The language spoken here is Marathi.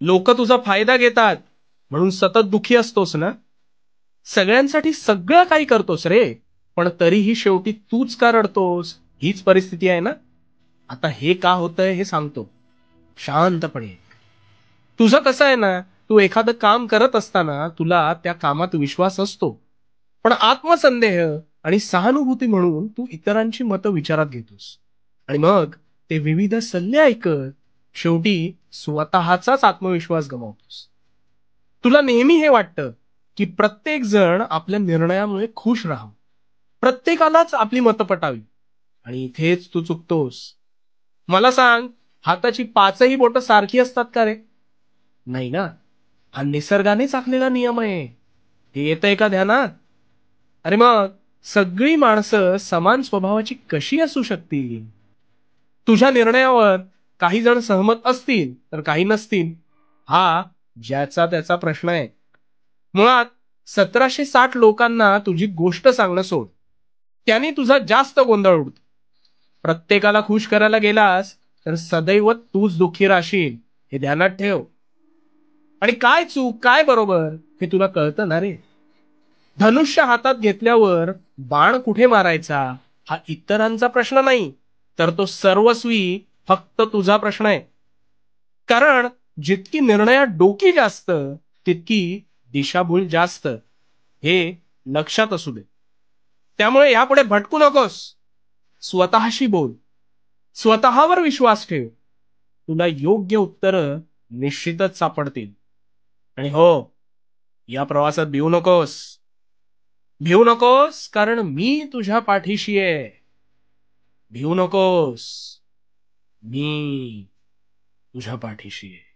लोक तुझा फायदा घेतात म्हणून सतत दुखी असतोस ना? सगळ्यांसाठी सगळं काही करतोस रे, पण तरीही शेवटी तूच का रडतोस? हीच परिस्थिती आहे ना? आता हे का होतंय हे सांगतो शांतपणे. तुझं कसं आहे ना, तू एखादं काम करत असताना तुला त्या कामात विश्वास असतो, पण आत्मसंदेह आणि सहानुभूती म्हणून तू इतरांची मतं विचारात घेतोस आणि मग ते विविध सल्ले ऐकत शेवटी स्वतःचाच आत्मविश्वास गमावतोस. तुला नेहमी हे वाटतं की प्रत्येक जण आपल्या निर्णयामुळे खुश राहावं, प्रत्येकालाच आपली मतं पटावी, आणि इथेच तू चुकतोस. मला सांग, हाताची पाचही बोटं सारखी असतात का रे? नाही ना. हा निसर्गानेच आखलेला नियम आहे. हे येतंय का ध्यानात? अरे मग सगळी माणसं समान स्वभावाची कशी असू शकतील? तुझ्या निर्णयावर काही जण सहमत असतील तर काही नसतील, हा ज्याचा त्याचा प्रश्न आहे. मुळात 1760 लोकांना तुझी गोष्ट सांगणं सोड, त्यांनी तुझा जास्त गोंधळ उडतो. प्रत्येकाला खुश करायला गेलास तर सदैव तूच दुःखी राहशील, हे ध्यानात ठेव. आणि काय चूक काय बरोबर हे तुला कळतं ना रे. धनुष्य हातात घेतल्यावर बाण कुठे मारायचा हा इतरांचा प्रश्न नाही, तर तो सर्वस्वी फक्त तुझा प्रश्न आहे. कारण जितकी निर्णयात डोकी जास्त, तितकी दिशाभूल जास्त, हे लक्षात असू दे. त्यामुळे यापुढे भटकू नकोस. स्वतःशी बोल, स्वतःवर विश्वास ठेव. तुला योग्य उत्तर निश्चितच सापडतील. आणि हो, या प्रवासात भिवू नकोस, कारण मी तुझ्या पाठीशी आहे. भिवू नकोस, मी तुझ्या पाठीशी आहे.